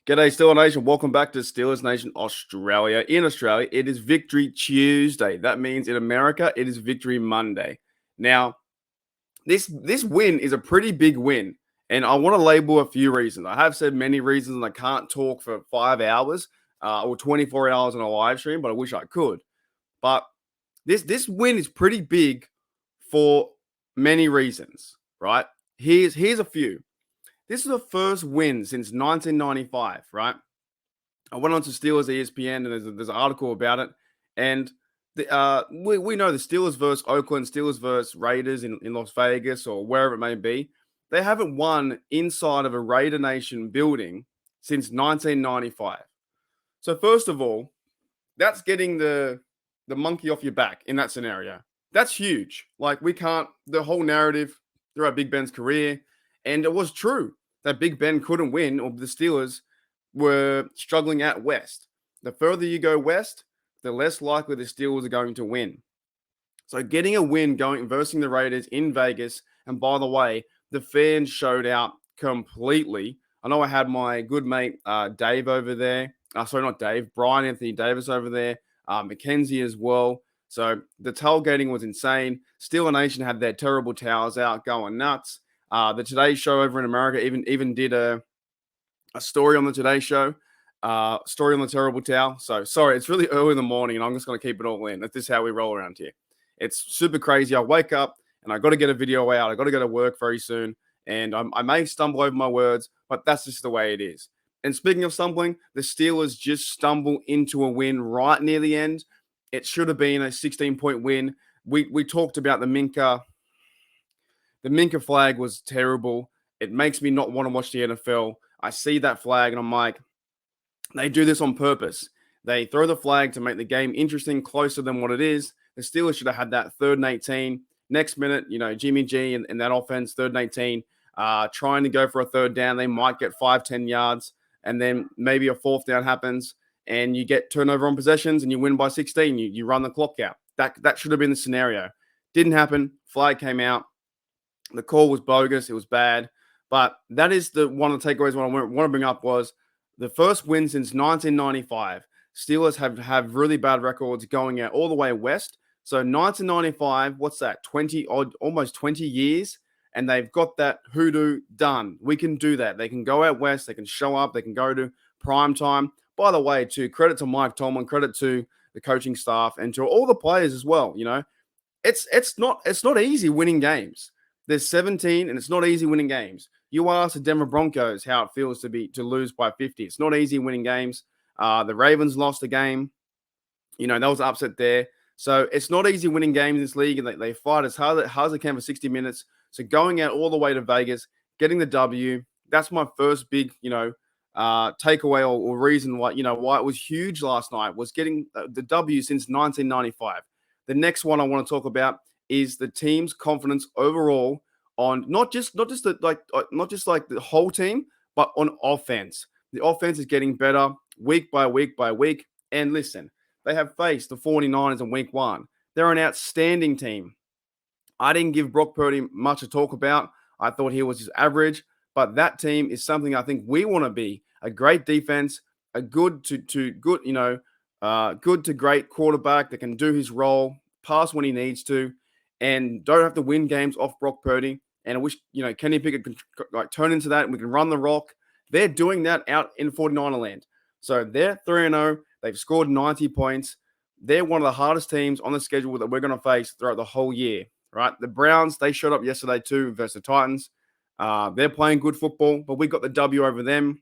G'day, Steelers Nation. Welcome back to Steelers Nation Australia. In Australia, it is Victory Tuesday. That means in America, it is Victory Monday. Now, this win is a pretty big win, and I want to label a few reasons. I have said many reasons, and I can't talk for 5 hours or 24 hours on a live stream, but I wish I could. But this win is pretty big for many reasons, right? Here's a few. This is the first win since 1995, right? I went on to Steelers ESPN, and there's an article about it. And we know the Steelers versus Oakland, Steelers versus Raiders in Las Vegas or wherever it may be. They haven't won inside of a Raider Nation building since 1995. So first of all, that's getting the monkey off your back in that scenario. That's huge. Like we can't the whole narrative throughout Big Ben's career, and it was true that Big Ben couldn't win, or the Steelers were struggling at West. The further you go west, the less likely the Steelers are going to win. So getting a win going versus the Raiders in Vegas, and by the way, the fans showed out completely. I know I had my good mate Dave over there. Sorry, not Dave, Brian Anthony Davis over there, Mackenzie as well. So the tailgating was insane. Steeler Nation had their terrible towers out, going nuts. The Today Show over in America even did a story on the Today Show, story on the terrible towel. So sorry, it's really early in the morning, and I'm just going to keep it all in. That's just how we roll around here. It's super crazy. I wake up and I got to get a video out. I got to go to work very soon, and I may stumble over my words, but that's just the way it is. And speaking of stumbling, the Steelers just stumble into a win right near the end. It should have been a 16-point win. We talked about the Minka. The Minka flag was terrible. It makes me not want to watch the NFL. I see that flag and I'm like, they do this on purpose. They throw the flag to make the game interesting, closer than what it is. The Steelers should have had that 3rd and 18. Next minute, Jimmy G and that offense, 3rd and 18, trying to go for a 3rd down. They might get 5-10 yards, and then maybe a 4th down happens, and you get turnover on possessions, and you win by 16. You run the clock out. That should have been the scenario. Didn't happen. Flag came out. The call was bogus. It was bad. But that is one of the takeaways. What I want to bring up was the first win since 1995. Steelers have really bad records going out all the way west. So 1995, what's that? 20 odd, almost 20 years, and they've got that hoodoo done. We can do that. They can go out west. They can show up. They can go to prime time. By the way, too, credit to Mike Tomlin, credit to the coaching staff, and to all the players as well. It's not easy winning games. There's 17, and it's not easy winning games. You ask the Denver Broncos how it feels to lose by 50. It's not easy winning games. The Ravens lost a game. That was an upset there. So it's not easy winning games in this league, and they fight as hard as they can for 60 minutes. So going out all the way to Vegas, getting the W, that's my first big, takeaway or reason why it was huge last night, was getting the W since 1995. The next one I want to talk about is the team's confidence overall on not just the whole team, but on offense. The offense is getting better week by week by week. And listen, they have faced the 49ers in week 1. They're an outstanding team. I didn't give Brock Purdy much to talk about. I thought he was just average, but that team is something I think we want to be. A great defense, a good to great quarterback that can do his role, pass when he needs to, and don't have to win games off Brock Purdy. And I wish, Kenny Pickett could turn into that, and we can run the rock. They're doing that out in 49er land. So they're 3-0. They've scored 90 points. They're one of the hardest teams on the schedule that we're going to face throughout the whole year, right? The Browns, they showed up yesterday too versus the Titans. They're playing good football, but we got the W over them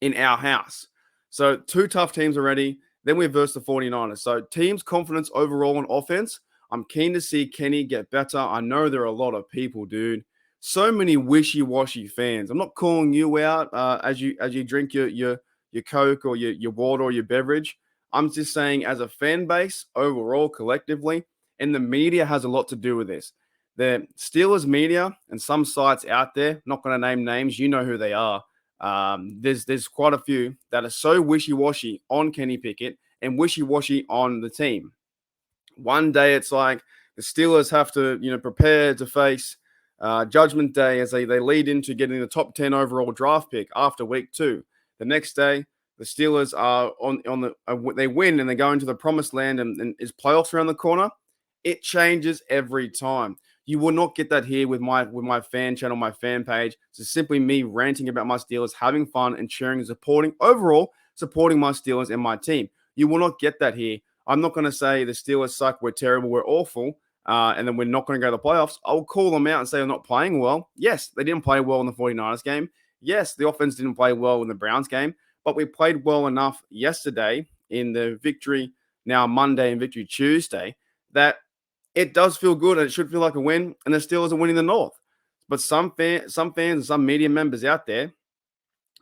in our house. So 2 tough teams already. Then we versus the 49ers. So team's confidence overall on offense, I'm keen to see Kenny get better. I know there are a lot of people, dude. So many wishy-washy fans. I'm not calling you out as you drink your Coke or your water or your beverage. I'm just saying, as a fan base overall, collectively, and the media has a lot to do with this. The Steelers media and some sites out there, not going to name names, you know who they are. There's quite a few that are so wishy-washy on Kenny Pickett and wishy-washy on the team. One day it's like the Steelers have to, prepare to face Judgment Day as they lead into getting the top 10 overall draft pick after week 2. The next day, the Steelers are on the they win and they go into the promised land and is playoffs around the corner. It changes every time. You will not get that here with my fan channel, my fan page. It's simply me ranting about my Steelers, having fun and cheering and supporting supporting my Steelers and my team. You will not get that here. I'm not going to say the Steelers suck, we're terrible, we're awful, and then we're not going to go to the playoffs. I'll call them out and say they're not playing well. Yes, they didn't play well in the 49ers game. Yes, the offense didn't play well in the Browns game, but we played well enough yesterday in the victory, now Monday and victory Tuesday, that it does feel good and it should feel like a win, and the Steelers are winning the North. But some fans and some media members out there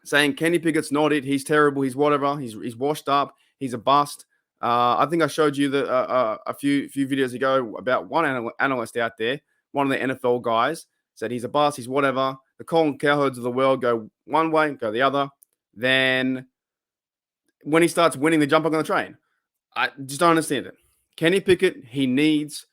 saying Kenny Pickett's not it, he's terrible, he's whatever, he's washed up, he's a bust. I think I showed you a few videos ago about one analyst out there, one of the NFL guys, said he's a bust, he's whatever. The Colin Cowherds of the world go one way, go the other. Then when he starts winning, they jump on the train. I just don't understand it. Kenny Pickett, he needs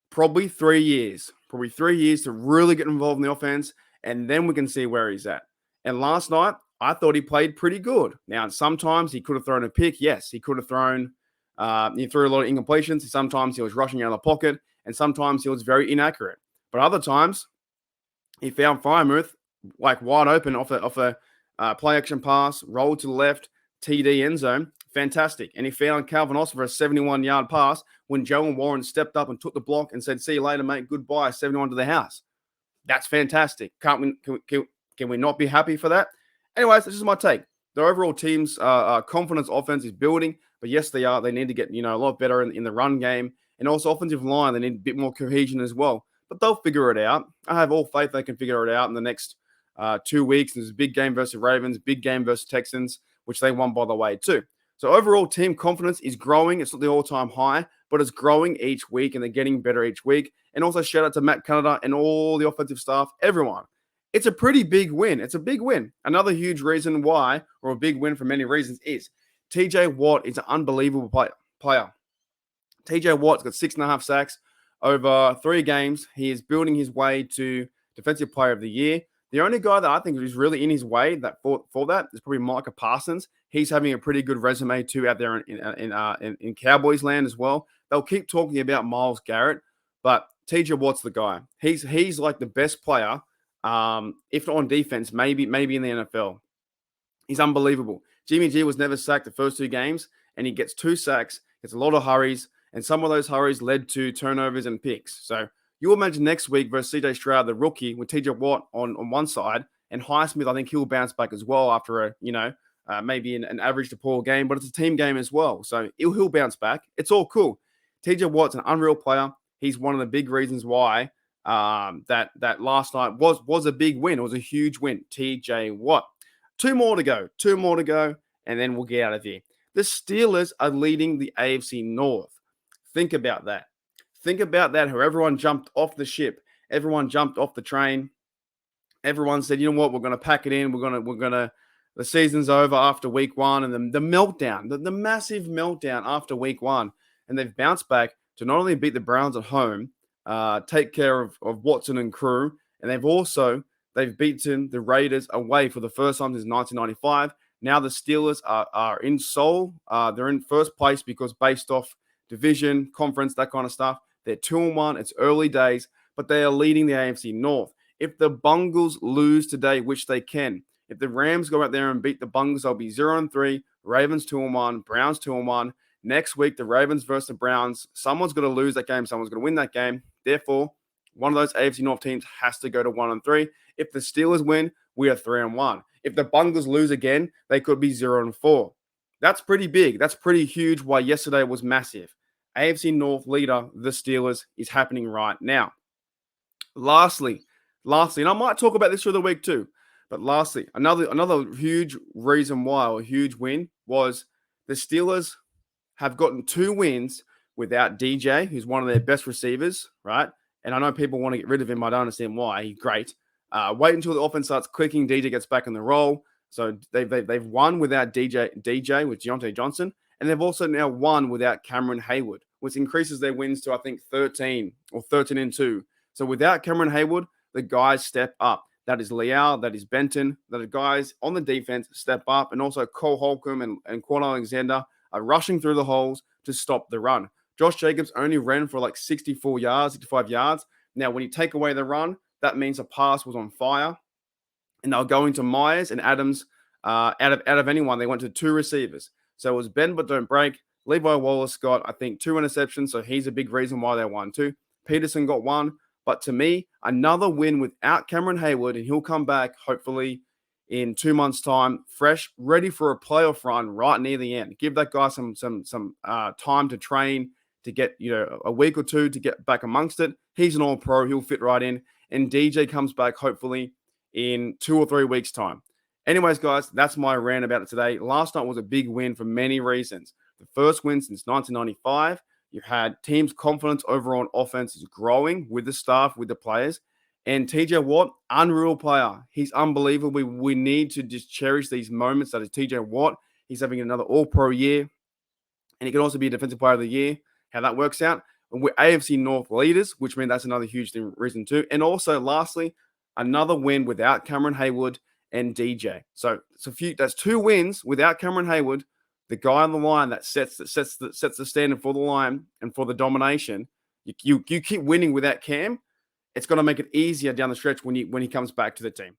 probably 3 years to really get involved in the offense, and then we can see where he's at. And last night, I thought he played pretty good. Now, sometimes he could have thrown a pick. Yes, he could have thrown. He threw a lot of incompletions. Sometimes he was rushing out of the pocket, and sometimes he was very inaccurate. But other times, he found Freiermuth like wide open off a play action pass, roll to the left, TD end zone. Fantastic. And he found Calvin Austin for a 71-yard pass when Joe and Warren stepped up and took the block and said, "See you later, mate. Goodbye. 71 to the house." That's fantastic. Can we not be happy for that? Anyways, this is my take. The overall team's confidence offense is building, but yes, they are. They need to get a lot better in the run game, and also offensive line. They need a bit more cohesion as well. But they'll figure it out. I have all faith they can figure it out in the next 2 weeks. There's a big game versus Ravens, big game versus Texans, which they won, by the way, too. So overall, team confidence is growing. It's not the all-time high, but it's growing each week, and they're getting better each week. And also shout out to Matt Canada and all the offensive staff, everyone. It's a pretty big win. It's a big win. Another huge reason why, or a big win for many reasons, is TJ Watt is an unbelievable player. TJ Watt's got 6.5 sacks over 3 games. He is building his way to Defensive Player of the Year. The only guy that I think is really in his way that for that is probably Micah Parsons. He's having a pretty good resume too out there in Cowboys land as well. They'll keep talking about Myles Garrett, but TJ Watt's the guy. He's like the best player, if not on defense, maybe in the NFL. He's unbelievable. Jimmy G was never sacked the first 2 games, and he gets 2 sacks, gets a lot of hurries, and some of those hurries led to turnovers and picks. So you imagine next week versus CJ Stroud, the rookie, with TJ Watt on one side, and Highsmith, I think he'll bounce back as well after maybe an average to poor game, but it's a team game as well. So he'll bounce back. It's all cool. TJ Watt's an unreal player. He's one of the big reasons why that last night was a big win. It was a huge win. TJ Watt. 2 more to go, and then we'll get out of here. The Steelers are leading the AFC North. Think about that. How everyone jumped off the ship. Everyone jumped off the train. Everyone said, you know what, we're going to pack it in. We're going to, the season's over after week 1. And the meltdown, the massive meltdown after week 1. And they've bounced back to not only beat the Browns at home, take care of Watson and crew, and they've beaten the Raiders away for the first time since 1995. Now the Steelers are in Seoul. They're in first place because based off division, conference, that kind of stuff, they're 2-1. It's early days, but they are leading the AFC North. If the Bungles lose today, which they can, if the Rams go out there and beat the Bungles, they'll be 0-3, Ravens 2-1, Browns 2-1. Next week, the Ravens versus the Browns. Someone's going to lose that game. Someone's going to win that game. Therefore, one of those AFC North teams has to go to 1-3. If the Steelers win, we are 3-1. If the Bungles lose again, they could be 0-4. That's pretty big. That's pretty huge. Why yesterday was massive. AFC North leader, the Steelers, is happening right now. Lastly, and I might talk about this through the week too, but lastly, another huge reason why, or huge win, was the Steelers have gotten 2 wins without DJ, who's one of their best receivers, right? And I know people want to get rid of him. I don't understand why. He's great. Wait until the offense starts clicking. DJ gets back in the role. So they've won without DJ with Deontay Johnson, and they've also now won without Cameron Hayward, which increases their wins to, I think, 13 or 13-2. So without Cameron Hayward, the guys step up. that is Leal, that is Benton, that are guys on the defense step up, and also Cole Holcomb and Quan Alexander are rushing through the holes to stop the run. Josh Jacobs only ran for like 64 yards, 65 yards. Now, when you take away the run, that means the pass was on fire. And they were going to Myers and Adams. Out of anyone, they went to 2 receivers. So it was bend but don't break. Levi Wallace got, I think, 2 interceptions. So he's a big reason why they won too. Peterson got 1. But to me, another win without Cameron Hayward, and he'll come back hopefully in 2 months' time, fresh, ready for a playoff run right near the end. Give that guy some time to train, to get a week or 2 to get back amongst it. He's an all-pro. He'll fit right in. And DJ comes back hopefully in 2 or 3 weeks' time. Anyways, guys, that's my rant about it today. Last night was a big win for many reasons. The first win since 1995. You had teams' confidence overall on offense is growing with the staff, with the players. And TJ Watt, unreal player. He's unbelievable. We need to just cherish these moments that is TJ Watt. He's having another all-pro year. And he can also be a defensive player of the year. How that works out. And we're AFC North leaders, which means that's another huge reason too. And also, lastly, another win without Cameron Hayward and DJ. So that's 2 wins without Cameron Hayward, the guy on the line that sets the standard for the line and for the domination. You keep winning without Cam. It's going to make it easier down the stretch when he comes back to the team.